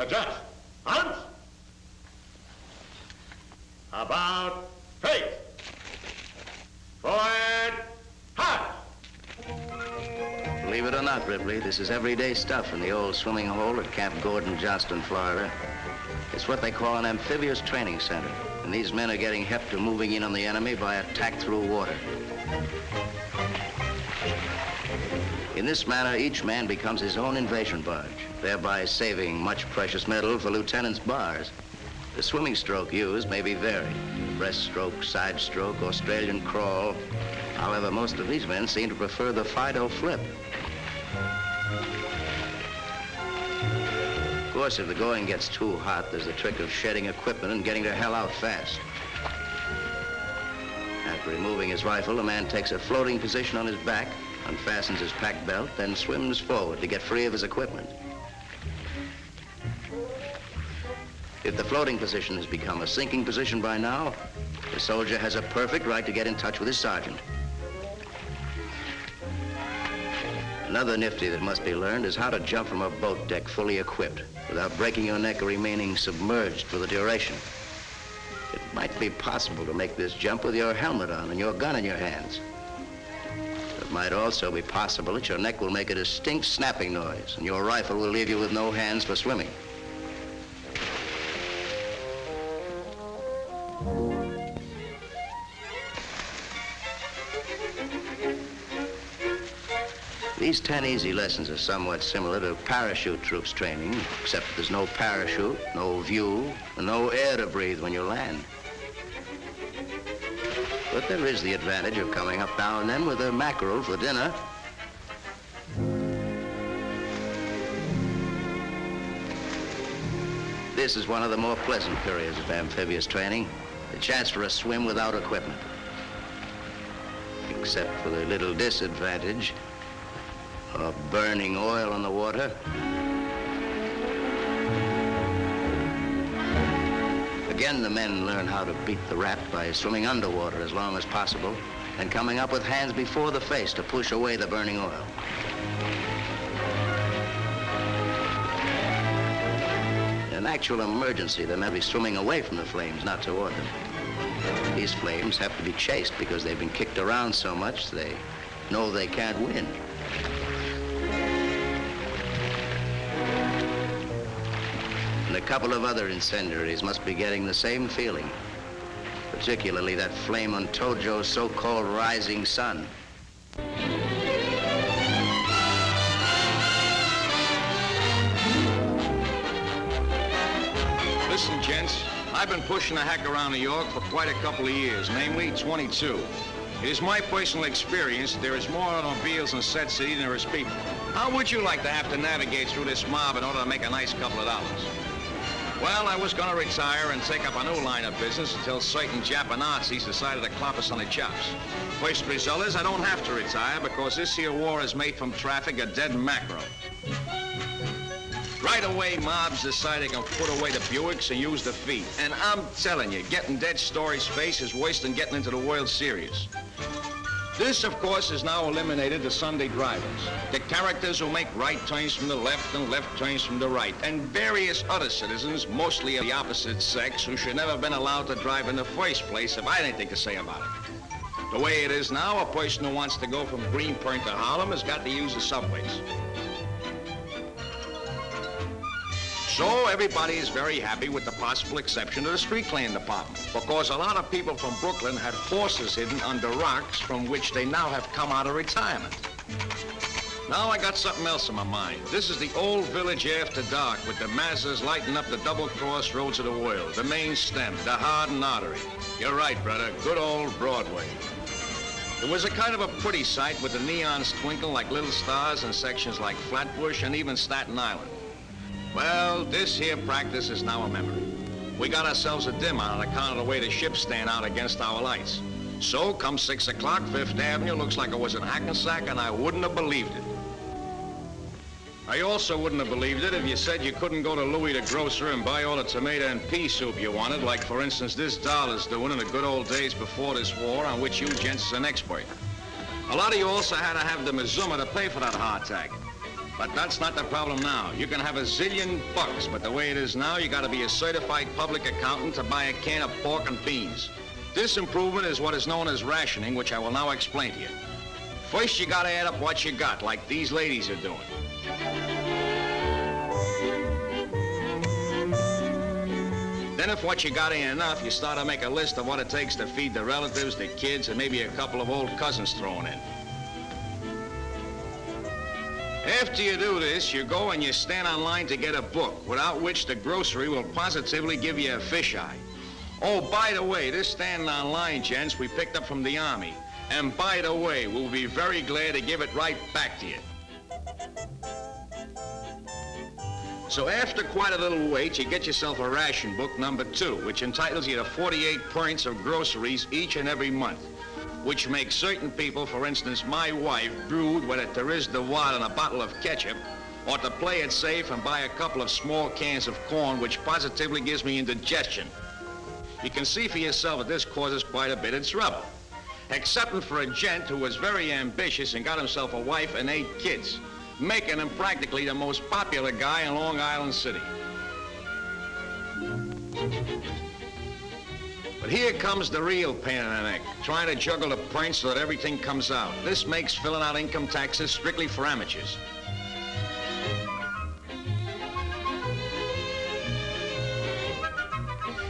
Adjust. Arms. About face. Forward. Hard. Believe it or not, Ripley, this is everyday stuff in the old swimming hole at Camp Johnston, Florida. It's what they call an amphibious training center, and these men are getting hep to moving in on the enemy by attack through water. In this manner, each man becomes his own invasion barge, thereby saving much precious metal for lieutenants' bars. The swimming stroke used may be varied: breaststroke, side stroke, Australian crawl. However, most of these men seem to prefer the Fido flip. Of course, if the going gets too hot, there's the trick of shedding equipment and getting the hell out fast. After removing his rifle, the man takes a floating position on his back, unfastens his pack belt, then swims forward to get free of his equipment. If the floating position has become a sinking position by now, the soldier has a perfect right to get in touch with his sergeant. Another nifty that must be learned is how to jump from a boat deck fully equipped without breaking your neck or remaining submerged for the duration. It might be possible to make this jump with your helmet on and your gun in your hands. It might also be possible that your neck will make a distinct snapping noise and your rifle will leave you with no hands for swimming. These 10 easy lessons are somewhat similar to parachute troops training, except there's no parachute, no view, and no air to breathe when you land. But there is the advantage of coming up now and then with a mackerel for dinner. This is one of the more pleasant periods of amphibious training, the chance for a swim without equipment. Except for the little disadvantage of burning oil on the water. Again, the men learn how to beat the rat by swimming underwater as long as possible and coming up with hands before the face to push away the burning oil. In an actual emergency, they may be swimming away from the flames, not toward them. These flames have to be chased because they've been kicked around so much they know they can't win. And a couple of other incendiaries must be getting the same feeling, particularly that flame on Tojo's so-called rising sun. Listen, gents, I've been pushing the hack around New York for quite a couple of years, namely 22. It is my personal experience that there is more automobiles in said city than there is people. How would you like to have to navigate through this mob in order to make a nice couple of dollars? Well, I was going to retire and take up a new line of business until certain Japanazis decided to clop us on the chops. First result is I don't have to retire because this here war has made from traffic a dead mackerel. Right away, mobs decide they can put away the Buicks and use the feet. And I'm telling you, getting dead Story's face is worse than getting into the World Series. This, of course, has now eliminated the Sunday drivers, the characters who make right turns from the left and left turns from the right, and various other citizens, mostly of the opposite sex, who should never have been allowed to drive in the first place if I had anything to say about it. The way it is now, a person who wants to go from Greenpoint to Harlem has got to use the subways. So everybody is very happy with the possible exception of the street cleaning department, because a lot of people from Brooklyn had horses hidden under rocks from which they now have come out of retirement. Now I got something else in my mind. This is the old village after dark with the Mazdas lighting up the double crossroads of the world, the main stem, the Hardin artery. You're right, brother, good old Broadway. It was a kind of a pretty sight with the neons twinkle like little stars in sections like Flatbush and even Staten Island. Well, this here practice is now a memory. We got ourselves a dim on account of the way the ships stand out against our lights. So, come 6 o'clock, Fifth Avenue looks like it was in Hackensack, and I wouldn't have believed it. I also wouldn't have believed it if you said you couldn't go to Louis the grocer and buy all the tomato and pea soup you wanted, like, for instance, this dollar's doing in the good old days before this war, on which you gents is an expert. A lot of you also had to have the Mizuma to pay for that hardtack. But that's not the problem now. You can have a zillion bucks, but the way it is now, you gotta be a certified public accountant to buy a can of pork and beans. This improvement is what is known as rationing, which I will now explain to you. First, you gotta add up what you got, like these ladies are doing. Then if what you got ain't enough, you start to make a list of what it takes to feed the relatives, the kids, and maybe a couple of old cousins thrown in. After you do this, you go and you stand online to get a book, without which the grocery will positively give you a fisheye. Oh, by the way, this standing online, gents, we picked up from the Army. And by the way, we'll be very glad to give it right back to you. So after quite a little wait, you get yourself a ration book number 2, which entitles you to 48 points of groceries each and every month, which makes certain people, for instance, my wife, brood whether there is the what and a bottle of ketchup, or to play it safe and buy a couple of small cans of corn, which positively gives me indigestion. You can see for yourself that this causes quite a bit of trouble. Excepting for a gent who was very ambitious and got himself a wife and 8 kids, making him practically the most popular guy in Long Island City. But here comes the real pain in the neck, trying to juggle the points so that everything comes out. This makes filling out income taxes strictly for amateurs.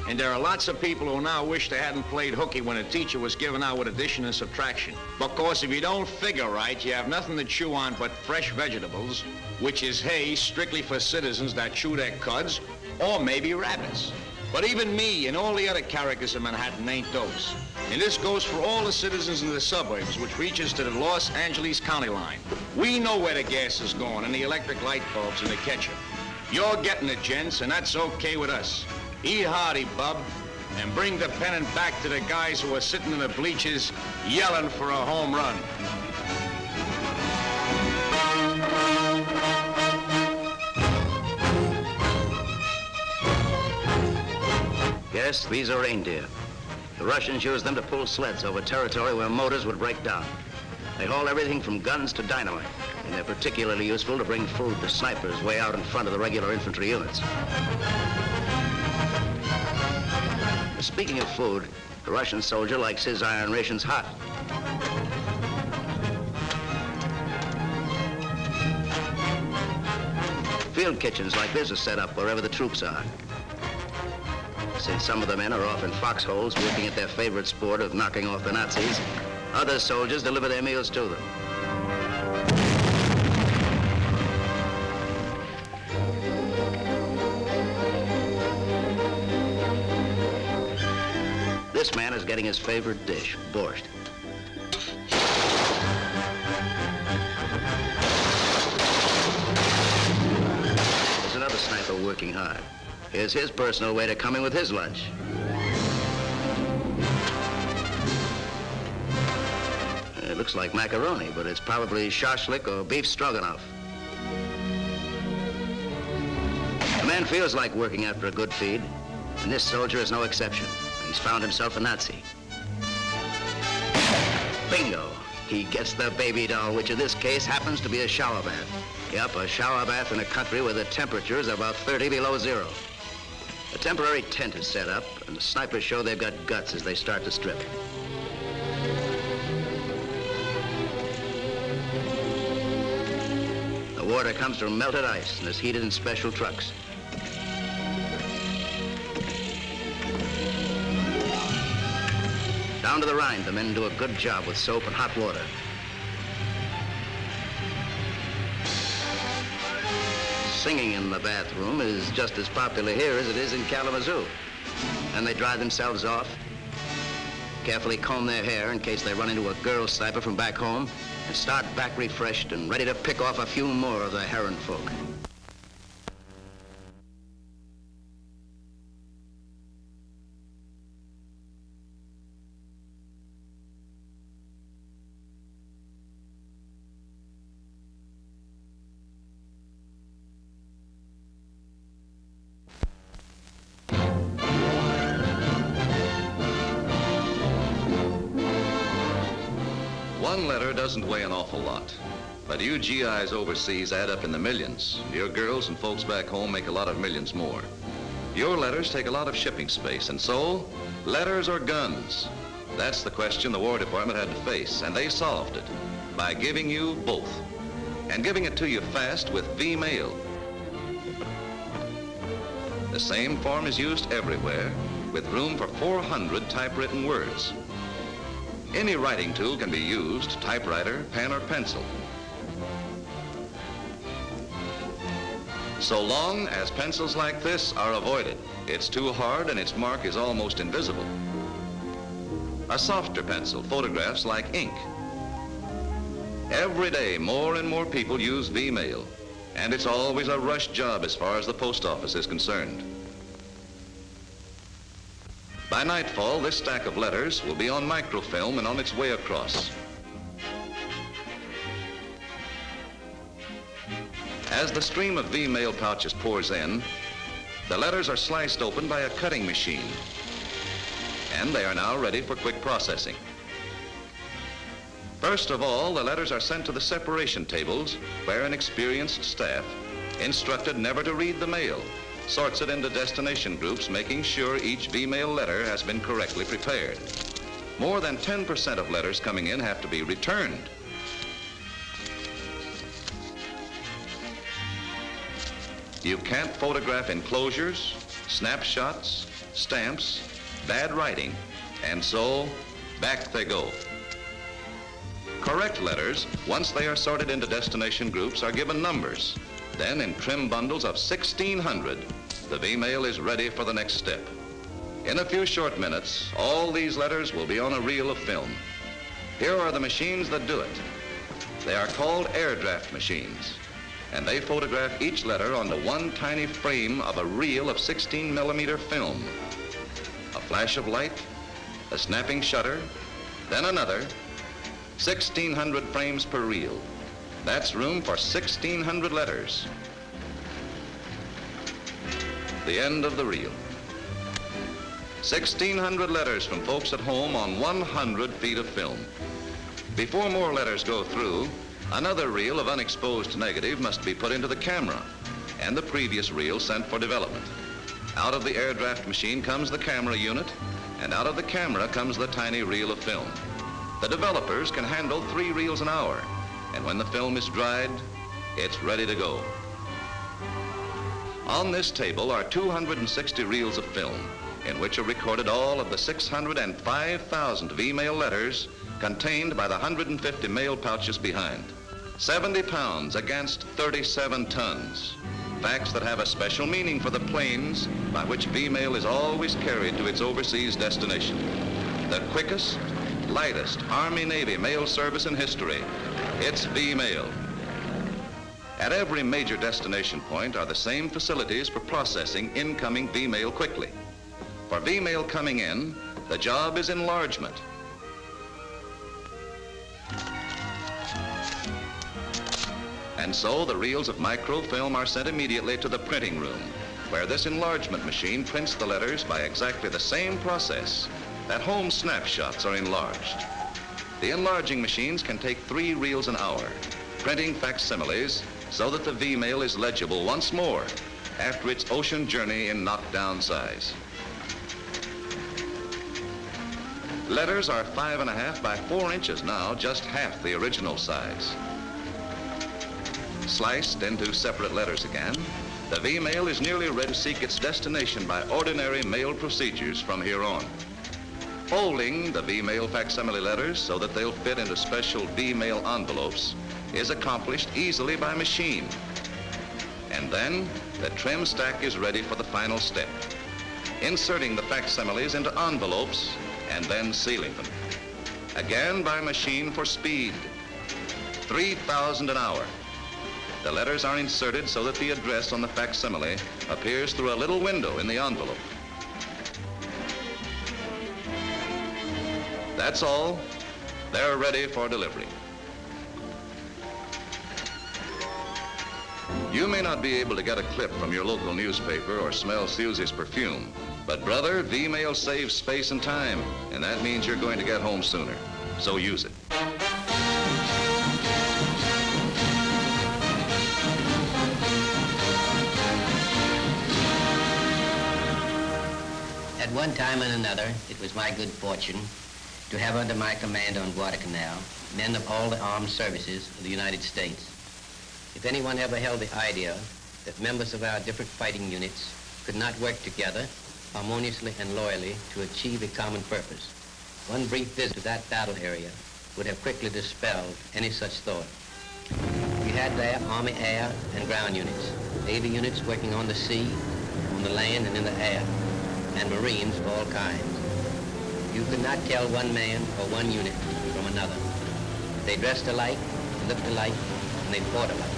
And there are lots of people who now wish they hadn't played hooky when a teacher was giving out with addition and subtraction. Because if you don't figure right, you have nothing to chew on but fresh vegetables, which is hay strictly for citizens that chew their cuds, or maybe rabbits. But even me and all the other characters in Manhattan ain't those. And this goes for all the citizens in the suburbs, which reaches to the Los Angeles county line. We know where the gas is going and the electric light bulbs and the ketchup. You're getting it, gents, and that's okay with us. Eat hearty, bub, and bring the pennant back to the guys who are sitting in the bleachers yelling for a home run. Yes, these are reindeer. The Russians use them to pull sleds over territory where motors would break down. They haul everything from guns to dynamite, and they're particularly useful to bring food to snipers way out in front of the regular infantry units. Speaking of food, the Russian soldier likes his iron rations hot. Field kitchens like this are set up wherever the troops are. Since some of the men are off in foxholes working at their favorite sport of knocking off the Nazis, other soldiers deliver their meals to them. This man is getting his favorite dish, borscht. There's another sniper working hard. Here's his personal way to come in with his lunch. It looks like macaroni, but it's probably shashlik or beef stroganoff. The man feels like working after a good feed, and this soldier is no exception. He's found himself a Nazi. Bingo! He gets the baby doll, which in this case happens to be a shower bath. Yep, a shower bath in a country where the temperature is about 30 below zero. A temporary tent is set up, and the snipers show they've got guts as they start to strip. The water comes from melted ice and is heated in special trucks. Down to the rind, the men do a good job with soap and hot water. Singing in the bathroom is just as popular here as it is in Kalamazoo. And they dry themselves off, carefully comb their hair in case they run into a girl sniper from back home, and start back refreshed and ready to pick off a few more of the heron folk. One letter doesn't weigh an awful lot. But you GIs overseas add up in the millions. Your girls and folks back home make a lot of millions more. Your letters take a lot of shipping space, and so, letters or guns? That's the question the War Department had to face, and they solved it by giving you both. And giving it to you fast with V-mail. The same form is used everywhere, with room for 400 typewritten words. Any writing tool can be used, typewriter, pen, or pencil. So long as pencils like this are avoided, it's too hard and its mark is almost invisible. A softer pencil photographs like ink. Every day, more and more people use V-mail, and it's always a rush job as far as the post office is concerned. By nightfall, this stack of letters will be on microfilm and on its way across. As the stream of V-mail pouches pours in, the letters are sliced open by a cutting machine, and they are now ready for quick processing. First of all, the letters are sent to the separation tables where an experienced staff, instructed never to read the mail, sorts it into destination groups, making sure each V-mail letter has been correctly prepared. More than 10% of letters coming in have to be returned. You can't photograph enclosures, snapshots, stamps, bad writing, and so back they go. Correct letters, once they are sorted into destination groups, are given numbers. Then in trim bundles of 1,600, the V-mail is ready for the next step. In a few short minutes, all these letters will be on a reel of film. Here are the machines that do it. They are called air draft machines, and they photograph each letter onto one tiny frame of a reel of 16mm film. A flash of light, a snapping shutter, then another, 1,600 frames per reel. That's room for 1,600 letters. The end of the reel. 1,600 letters from folks at home on 100 feet of film. Before more letters go through, another reel of unexposed negative must be put into the camera, and the previous reel sent for development. Out of the air draft machine comes the camera unit, and out of the camera comes the tiny reel of film. The developers can handle 3 reels an hour, and when the film is dried, it's ready to go. On this table are 260 reels of film, in which are recorded all of the 605,000 V-mail letters contained by the 150 mail pouches behind. 70 pounds against 37 tons. Facts that have a special meaning for the planes by which V-mail is always carried to its overseas destination. The quickest, lightest Army-Navy mail service in history. It's V-mail. At every major destination point are the same facilities for processing incoming V-mail quickly. For V-mail coming in, the job is enlargement. And so the reels of microfilm are sent immediately to the printing room, where this enlargement machine prints the letters by exactly the same process that home snapshots are enlarged. The enlarging machines can take 3 reels an hour, printing facsimiles so that the V-mail is legible once more after its ocean journey in knockdown size. Letters are 5.5 by 4 inches now, just half the original size. Sliced into separate letters again, the V-mail is nearly ready to seek its destination by ordinary mail procedures from here on. Folding the V-mail facsimile letters so that they'll fit into special V-mail envelopes is accomplished easily by machine. And then the trim stack is ready for the final step, inserting the facsimiles into envelopes and then sealing them. Again by machine for speed, 3,000 an hour. The letters are inserted so that the address on the facsimile appears through a little window in the envelope. That's all. They're ready for delivery. You may not be able to get a clip from your local newspaper or smell Susie's perfume, but brother, V-mail saves space and time, and that means you're going to get home sooner. So use it. At one time and another, it was my good fortune to have under my command on Guadalcanal men of all the armed services of the United States. If anyone ever held the idea that members of our different fighting units could not work together harmoniously and loyally to achieve a common purpose, one brief visit to that battle area would have quickly dispelled any such thought. We had there Army air and ground units, Navy units working on the sea, on the land and in the air, and Marines of all kinds. You could not tell one man or one unit from another. They dressed alike, looked alike, and they fought alike.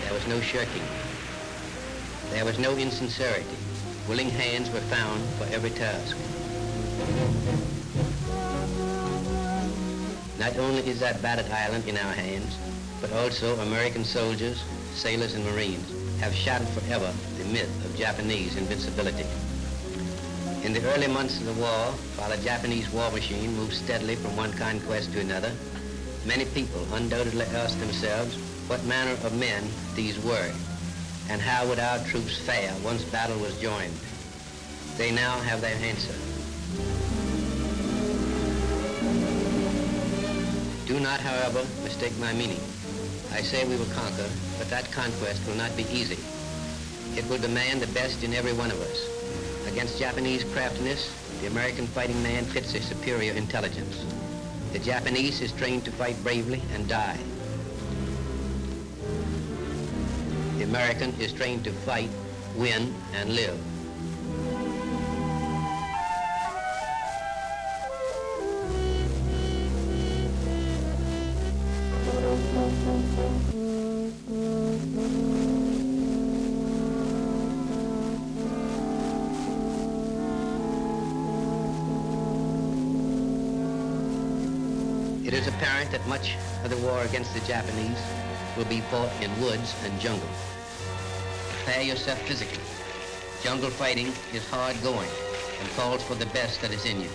There was no shirking. There was no insincerity. Willing hands were found for every task. Not only is that battered island in our hands, but also American soldiers, sailors, and Marines have shattered forever the myth of Japanese invincibility. In the early months of the war, while the Japanese war machine moved steadily from one conquest to another, many people undoubtedly asked themselves what manner of men these were, and how would our troops fare once battle was joined? They now have their answer. Do not, however, mistake my meaning. I say we will conquer, but that conquest will not be easy. It will demand the best in every one of us. Against Japanese craftiness, the American fighting man pits a superior intelligence. The Japanese is trained to fight bravely and die. The American is trained to fight, win, and live. It is apparent that much of the war against the Japanese will be fought in woods and jungle. Prepare yourself physically. Jungle fighting is hard going and calls for the best that is in you.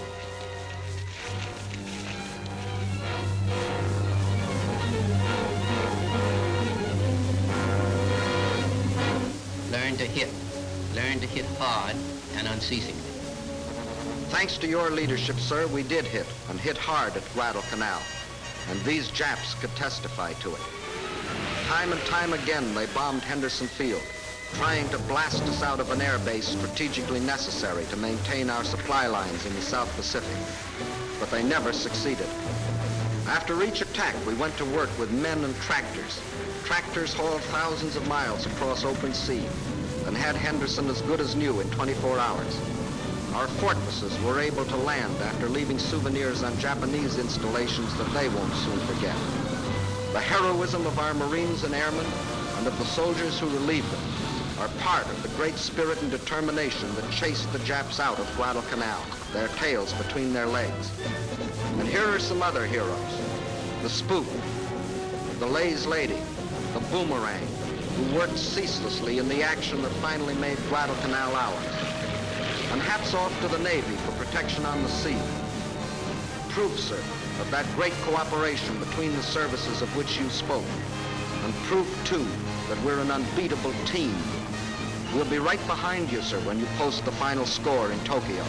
Learn to hit. Learn to hit hard and unceasingly. Thanks to your leadership, sir, we did hit, and hit hard at Guadalcanal. And these Japs could testify to it. Time and time again, they bombed Henderson Field, trying to blast us out of an air base strategically necessary to maintain our supply lines in the South Pacific. But they never succeeded. After each attack, we went to work with men and tractors. Tractors hauled thousands of miles across open sea and had Henderson as good as new in 24 hours. Our fortresses were able to land after leaving souvenirs on Japanese installations that they won't soon forget. The heroism of our Marines and airmen and of the soldiers who relieved them are part of the great spirit and determination that chased the Japs out of Guadalcanal, their tails between their legs. And here are some other heroes. The Spook, the Lay's Lady, the Boomerang, who worked ceaselessly in the action that finally made Guadalcanal ours. And hats off to the Navy for protection on the sea. Proof, sir, of that great cooperation between the services of which you spoke. And proof, too, that we're an unbeatable team. We'll be right behind you, sir, when you post the final score in Tokyo.